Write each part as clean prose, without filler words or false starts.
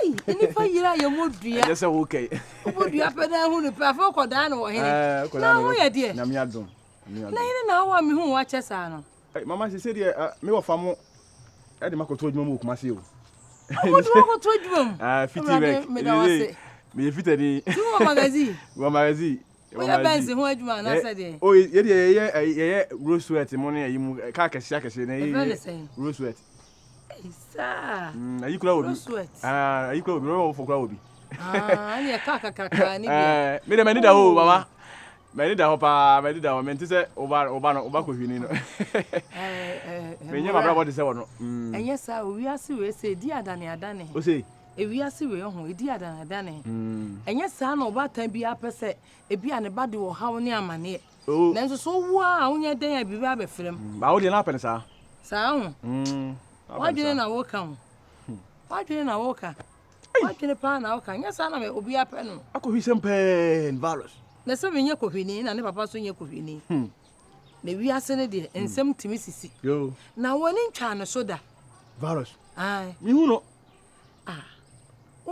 Hey, inifa yira ye modua. Just okay. Modua pe na hu ni pa fa koda na wo hene. Na wo ye de. Na me adom. Na hene na wo me hu wa chesa no. Hey, mama she said me wo famo e de makoto adwuma mu kuma se o. Wo do ko to adwuma. Fiti work. Me fiti ni. Tu wo magazine. Wo magazine. We benzi hu adwuma na se de. Oh, ye rose sweat mo ne yi mu ka kese na yi. Rose sweat. Isa. Ayi kula obi. Ayi kula obi, ro fo kula obi. Ani kaka ni bi. Me da ho mama. Me da ho pa, me da ho me ntise oba ko hwini no. Me nya mabra body se wo no. Enye sa owi ase we se di adane. O se ewi ase we ho edi adane. Enye sa na oba tan bi apese ebi ane ba de wo hawo ne amane. Nanso so wo a onye den ya bibi abefrem. Ba wo de na apene sa. Sa ho. Wadwene na wo ka ho. Wadwene na wo ka. Wadwene pa na wo ka. Nya sa na me obi ape no. Akohwi sempen virus. Na se me nya kohwini na ne papa so nya kohwini. Na wi ase ne de ensem timi sisi. Yo. Na woni ntwa no so da. Virus. Ai. Mi hu no.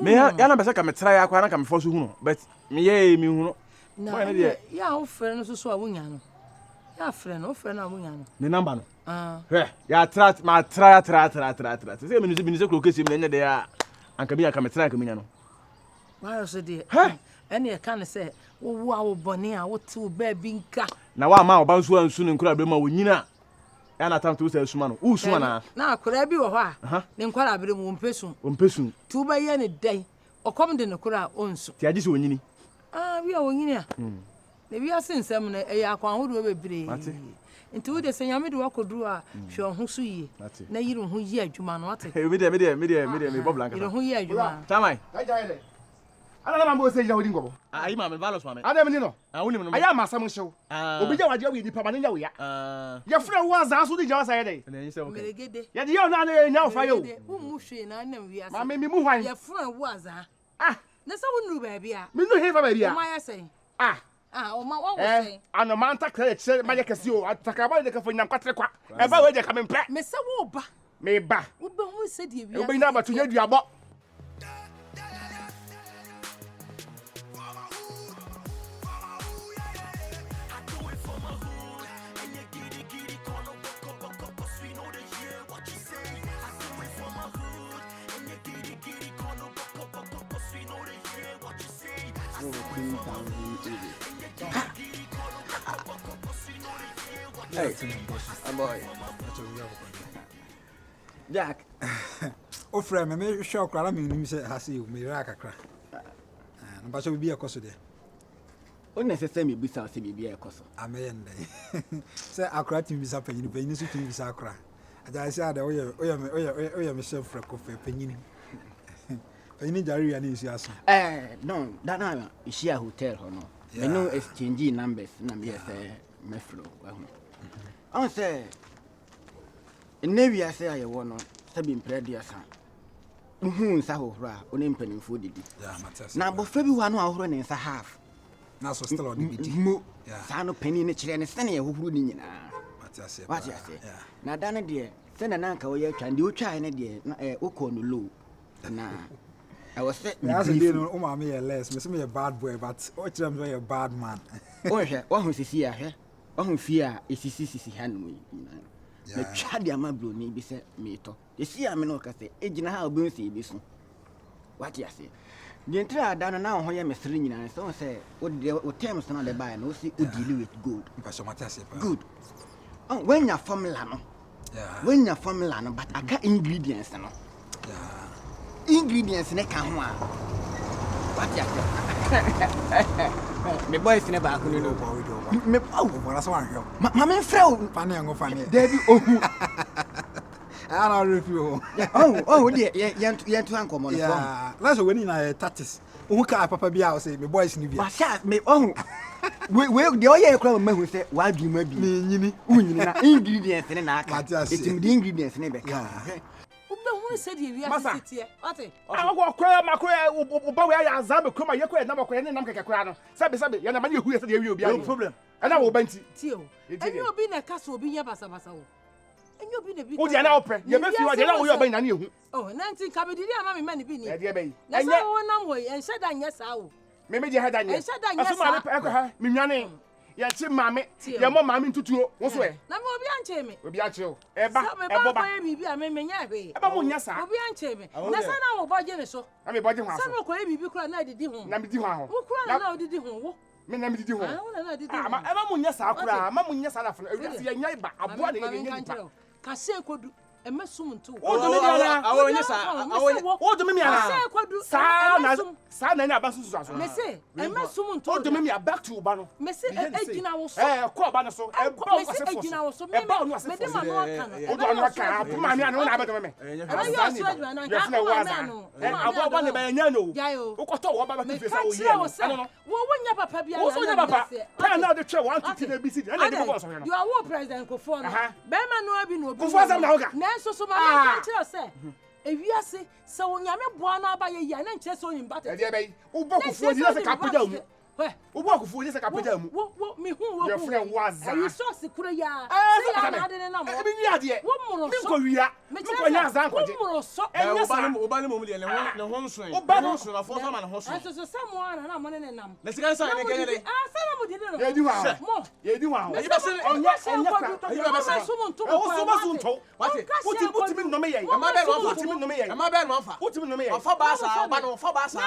Me ya na be se ka me tra ya kwa na ka me fo so hu no. But me ye mi hu no. Na ya wo frɛ no so a wonya no. Ya frɛ no, wo frɛ no a wonya no. Me number no. Ya tra. Se me ni se kro kesi me nya de ya. Anka bi aka me tra ka me nya no. Why so de? Ene e kan se wo a wo bone a wo te wo ba bi nka. Na wa ma oba nsu ansu ne nkura be ma wo nyina. Ya na tamto se asuma no. Wo suma na. Na akura bi wo ho a. Ne nkwara abere mu ompesu. Ompesu. Tu ba ye ne dai. Okom de ne kura onsu. Ti agi se wonyini. Bi a wonyini a. Ne bi asensem ne e yakwan hodo bebre. Nti wo de se nyame de wakoduru a hwe ho so yie. Na yiri ho yi adwuma no ate. Me de boblanka. Yiri ho yi adwuma. Tamai. Ana na mbo se ya wodi ngobo. Ayi ma me valos ma me. Adam ni no. Woni me no. Aya masam hyew. Obi ja waje wi nipa ma ne nya wo ya. Ya fra wo azan so di ja wasa ye dey. Na yin se okay. Meregede. Ya di yo na na nya wo fa yo. Wo mu hwe na na wi ase. Ma me mu hwan. Ya fra wo azan. Na sa wo nuru ba bia. Me nu he fa ba bia. O ma ya sen. O ma wo sen. Ano man ta kra che ma ye kase o. Ataka ba de ka fo nyam kwatre kwa. E ba we je ka me mpe. Me se wo ba. Me ba. Wo ba hu se di wi ase. Wo be na ba to nya duabo. Hey, boy. Jack. O frame me shock ara me nim se hase me ra kakra. Na ba so bi ekoso de. O necessary me bisa se bi ekoso. Amen dey. Se akra tim bisa panyin so tim bisa akra. Aja se ada oye me chef freko fe panyin. Panyin jari ya ni isi aso. No, that na isi a hotel ho no. Me no exchange numbers na me say me flow wa ho. On say Nevi say I won no sabi mpredia sa. Nsa hohoro a oni mpanimfo didi. Yeah, Matthias. Na bofra bi wa no ahoro ne nsa half. Na so still on the bidi. Yeah. Sa no pani ne kire ne sene ye hohoro ni nyina. Matthias. Yeah. Na dane de sene na nka wo ye twa de wo twa ne de na okọ no low. Na I was saying as a day no ma me less me say me a bad boy but o kire me a bad man. O hwe wo hu sisi a hwe. Wo hu fie a esisi hanu yi. Me twa de ama bro ni bi se me to. Esi a me no ka se ejina ha obi nsi bi so. What you say? The entire done now ho ye me sere nyina so say o terms no de buy no see o deal with good. Pastor Matthias. Good. Oh, when your formula no. Yeah. When your formula no but aka ingredients no. Yeah. Ingredients ne ka ho a. What you say? Me boys ne ba ko no. Me oh, so wan. Ma me frɛ Fane ngo fane. David ohu. I don't review. Oh, dear, yeah, to uncle on the phone. Yeah, that's when in a tatis. Who can Papa be out say, my boys in the shot me. Oh, we the oil crowd men who say, why do you maybe ingredients in an act? It's in the ingredients in a Who said you are here? I go cry my cry, Obawa, Zamba, Kuma, Yako, and Namako, and Namaka. Sabi, and the who said you will be no problem. And I will bend Tio. And you have been a castle being a basa. enyo bi na bi wo dia na opre ye be fi wa dia na wo yo ba nya na ehu oh 19 kabidiri ama me mani bi ni e dia be na sa wo nam wo en sheda nya sa wo me me je hada nya en sheda nya sa aso ma le pe ha me nwane ye chi mame ye mo mame ntutuo wo so e na me obi anche me obi a che o e ba e bo ba e bibi a me nya hwe e ba mo nya sa obi anche me na sa na wo boje ne so na me boje ho aso sa me ko e bibi kura na didi ho na me di ho aho wo kura na didi ho wo me na me didi ho wo na didi ho ama e ba mo nya sa kura ma mo nya sa na fo e ye nya ba aboa na ye nya nipa ka se kodu e mesum ntu wo do me dia na awo nya sa wo do me mi ana se kodu sa na nya ba susu aso me se e mesum ntu wo do me mi back to ba no me se e gina wo so ko ba no so e ba wo se fo gina wo so e ba wo se me fo de ma no aka wo do no aka bu ma mi ana na abedo me e yo so adwa na ka na wa za abo ba ne ba nya no wo ko to wo ba ba fi fa wo ye no wo nya papa bia wo so nya papa pa na de twa 1 to 3 ABC na de bo so no you are war president ko fo no be ma no abi no obi ko fo za na hoga na so so ma ka kire se ewiase se wonyame boa no aba ye ya na nche so nyimba te e de be wo boko fo ni se ka peda mu wo boko fo ni se ka peda mu wo mi hu wo your friend waza you so se kure ya se ya na ade na mo e bi wi ade wo muro so mi ko wia mi ko nya za nko je wo muro so o ba ne mo de ne ho nso o ba no so na fo so ma ne ho so so samo ana na mo ne nam na sika sa ne gele sa mo de no ye di wa mo ye di wa ye ba se onya kwa ye ba se so mo nto wo so ba so nto wate wo ti no me ye e ma be no wo ti no me ye e ma be no fa wo ti no me ye o fa ba sa o ba no fa ba sa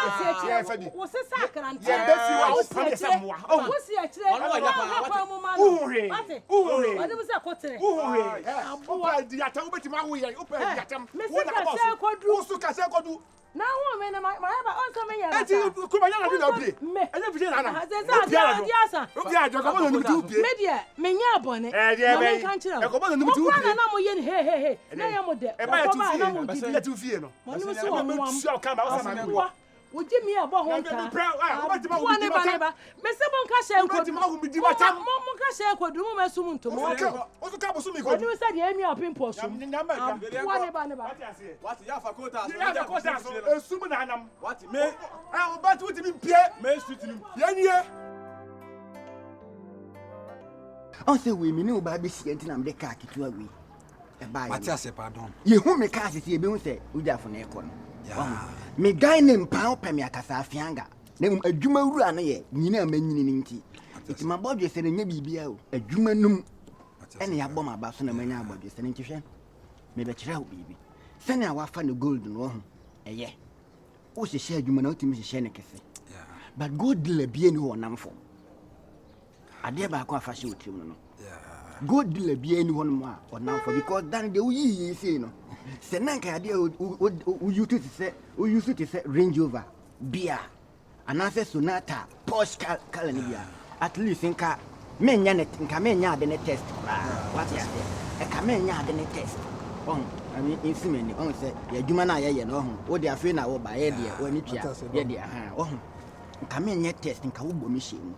ye fa bi wo se sa krante ye be fi wa wo pa ye sa mo wo si a kire Wano wa japa, wa mo ma uhure uhure wani mu se kotere uhure abo di atam beti ma wo ye opa di atam wo na ba so wo su ka se kodu na wo me na ma ba on so me ya eti ku ma yana bi na bi enye fi na na di asa obi ajo ko mo no tu pie media me nya abone e ko mo no tu pie na mo ye ni he na ya mo de e ba tu fie na mo di tu fie no mo ni so wo mo ka ba wo sa ma wo je mi abo ho nta wo ne ba me se bon ka she ko ti ma wo di ba tam mo ka she ko du mo mesum nto mo o so ka bo sumi ko ni we say de emi opin po so wo ne ba wate ya fa kota so esum na anam wate me o ba tu ti mi pie me street ni ye nie on se we mi ni o ba be si enti na me de ka kitu awi e ba Matias pardon ye hu me ka se e be hu se ujafo na e ko no me guy ne mpa opɛ me akasa afianga na adwuma wura no ye nyina amanyini ni nti iti mabodwe se ne nya bibia o adwuma num ene ya bɔ maba so na manya abodwe se ne ntihwɛ me be kyerɛ wo bibi se ne awafa ne gold no ho ɛyɛ o hyehyɛ adwuma na o timi hyehyɛ ne kese but gold la bie ni ho namfo ade ba ko afa hye o tirim no gold la bie ni ho no a onamfo because dan de wo yi sei no se nanka ade o use to say Range Rover bia anase Sonata Porsche car ni bia at least nka menya ade ne test what ya e ka menya ade ne test on ami insimeni on say ya dwuma na ye no ho wo de afi na wo ba ye de wo ni tua ye de aha oh nka menya test nka wo bo mi shemu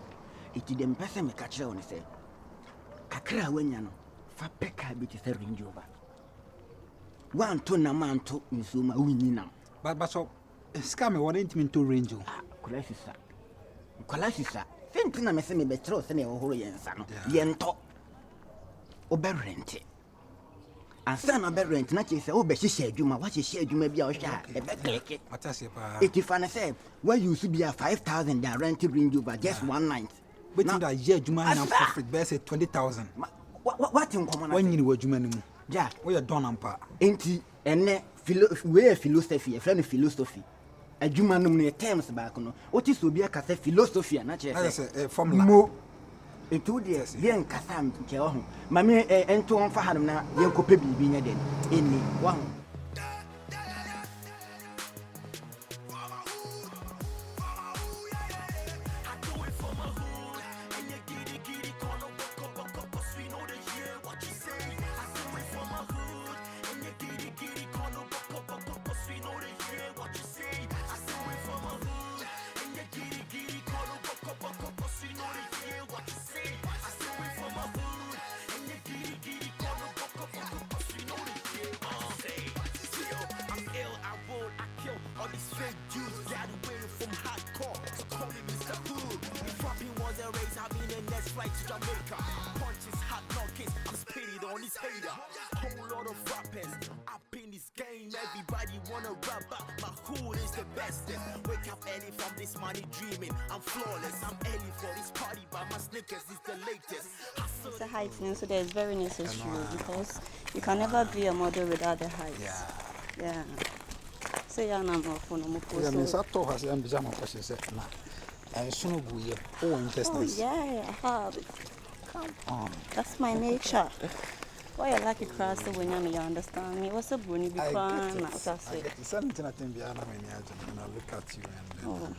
iti dem pese me ka kire won say kakra wanya no fa peka bi to say Range Rover one to na man to nsuma winyi nam but so scam what intimate to Range kola sisa fenti na me se me be kire o se na e horo ye nsa no ye nto oberente ansa na oberente na che se o be hyehyɛ adwuma wa hyehyɛ adwuma bia o hwa e be kleke Matias pa etifane say where you used to be a 5,000 that rent Range Rover just one night but that year adwuma na profit be say 20,000 what in common when you adwuma ni mu ja we don ampa enti ene philosophy e friend philosophy adwuma no ne terms back no what is obi aka say philosophy na che say formula mo etu de ye nkasa nke ho mame ento on fa hanum na ye nkope bibi nya den eni wa Flight to Jamaica, punches, hot knockers, I'm spitting. pity on these haters. Whole lot of rappers up in this game. Everybody wanna rap, but my hood is the bestest. Wake up early from this money dreaming. I'm flawless. I'm early for this party, but my sneakers is the latest. It's a height thing, so that's very necessary because you can never be a model without the height. Yeah. Say I'm not for no more. Yeah, Miss Atto has a bizarre question set now. And soon we are intestines. Oh, yeah, I have it. Come on. That's my nature. Why you like it cross the winner, you understand me? What's a bunny be crying? That's it. Something I think behind me, and I look at you and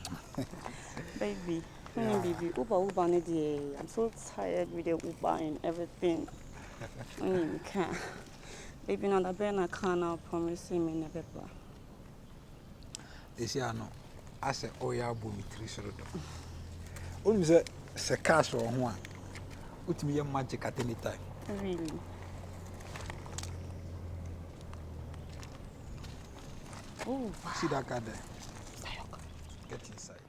baby. Baby, Uber, I'm so tired with the Uber and everything. You can't. Baby, not a banner can't promise me never. This year, no. I said, oh, yeah, boom, 3 sort of. Only a cash or one. Put me a magic at any time. Really? Oh, see that guy there? Get inside.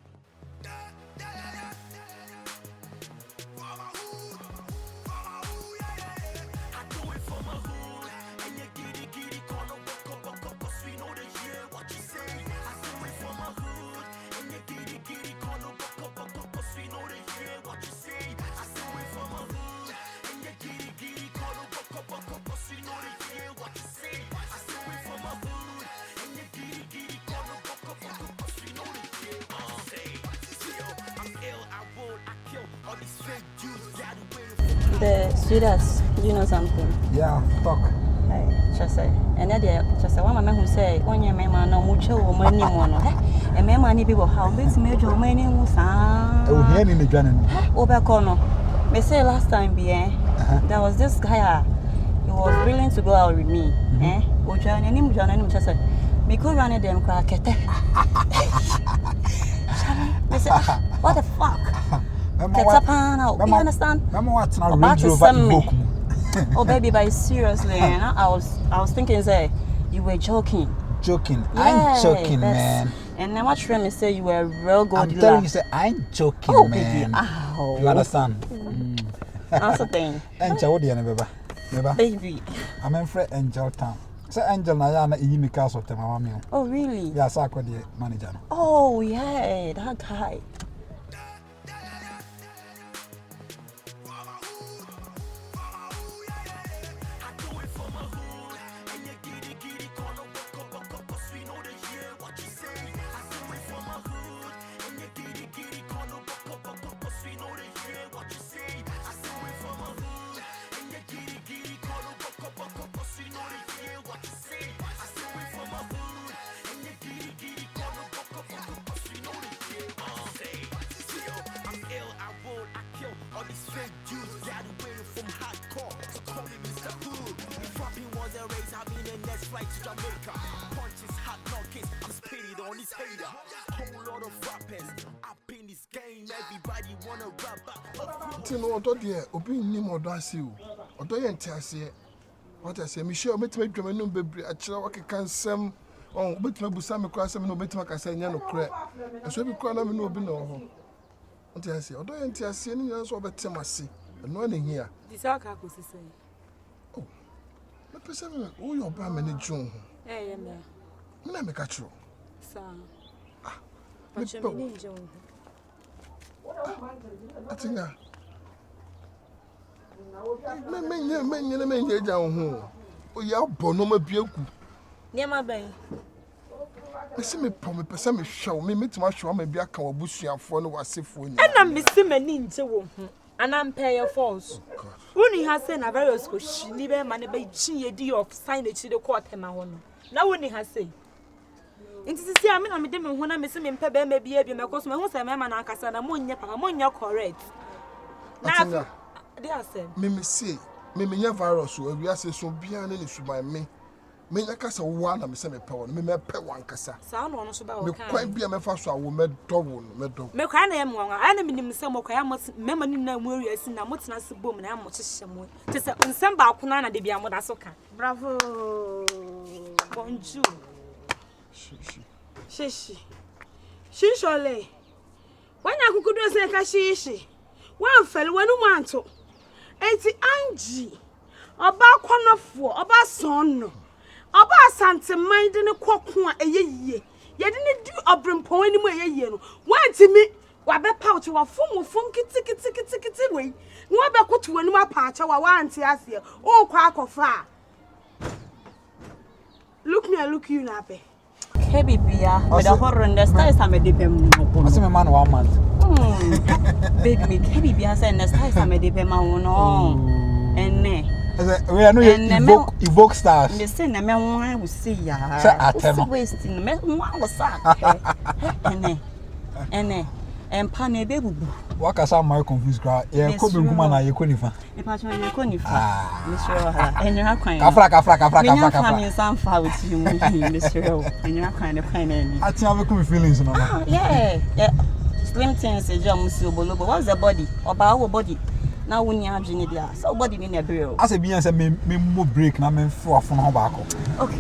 The sweetest, you know something? Yeah, talk. Hey, just say. And then just say, one man who say, when your man no mucho money mono. And my money people how big major money was. Oh, here in the Janan. Obercono. Me say last time, there was this guy. He was willing to go out with me. Ojan, just say, me could run them crack. Me say, what the fuck? Get up now. You understand? About to send me. Oh baby, but seriously, I was thinking, say you were joking. Joking? Yeah, I'm joking, man. And then what me say you were a real good. I'm telling you, say I'm joking, oh, man. Baby, ow. You understand? That's the thing. Angel, what do you know, baby? I'm in Fred Angel Town. Say Angel Nayana, you cast of Tema Boy. Oh really? Yeah, so I could the manager. Oh yeah, that guy. No, dear, open him or does you. Or do you enter? What I say, Michelle, make me dream no baby. I chill like a cansam. Oh, but my busam across some no better can say no crap. And so we call them no be no. What I say, or do you enter? Any else over Temasi? And no one here. This our car say. Oh, the person who your bammy June. Eh, yeah, me make a true. Sir. But you mean June. I think that. Men, down oh, ya bonoma bioku. Near my bay. I see me pomme, person me show me meet my show, maybe I can bush you for no was safe for you. And I'm missing my ninja, and I'm pay your falls. When he has sent a very school, she never money by chin a deal of sign it to the court. Now, when he has said, into the sea, I mean, I'm a when I'm missing in Pebe, maybe a because my husband, my man, and Cassandra, ammonia correct. Now, dear sir, me say, me virus, so we are so beyond any should by me. Me na kasa one am say me power me pay one kasa sa no so ba me kwan bia me fa so a wo me do me kwa na em won ana me nim se mo kwa me ma ni na mu area si na mo tena se bom na mo kyehye mo te se nsem ba ko na de bia mo da so ka bravo bonjour shishi shishole wanya kukudo se ka shishi wan fele wanu manto enti anji Oba kwanafo, oba son no. Oba asante mind ne kwako a eyeye. Ye de ne du obrempon ani mu eyeye no. Wanti mi wa be pouch wa fom kiti we. Wa be koto ani ma paacha wa wanti ase. O kwa akofa. Look me, I look you now, be. Hey, Bia, with a horror and the stars I made them. What's my man 1 month? Baby, Baby Bia said the stars I made them. And we are no evoke stars. They say, "No man will see ya." Say, "Atema." Wasting me. One was sack. And pane baby. What can some more confused crowd? Yeah, could be woman na yekonifa. E pa chwa yekonifa. Monsieur ha. Enyo akwan. Kafra. Family some fa with you, Monsieur. Enyo akwan the kwan na. I think I have come feelings no. Yeah. Slim things e jam musu obolobo. What's the body? Oba our body. Now when you have Jenny there. So body in a burial. As a being say me break na me fo afon ho baako. Okay.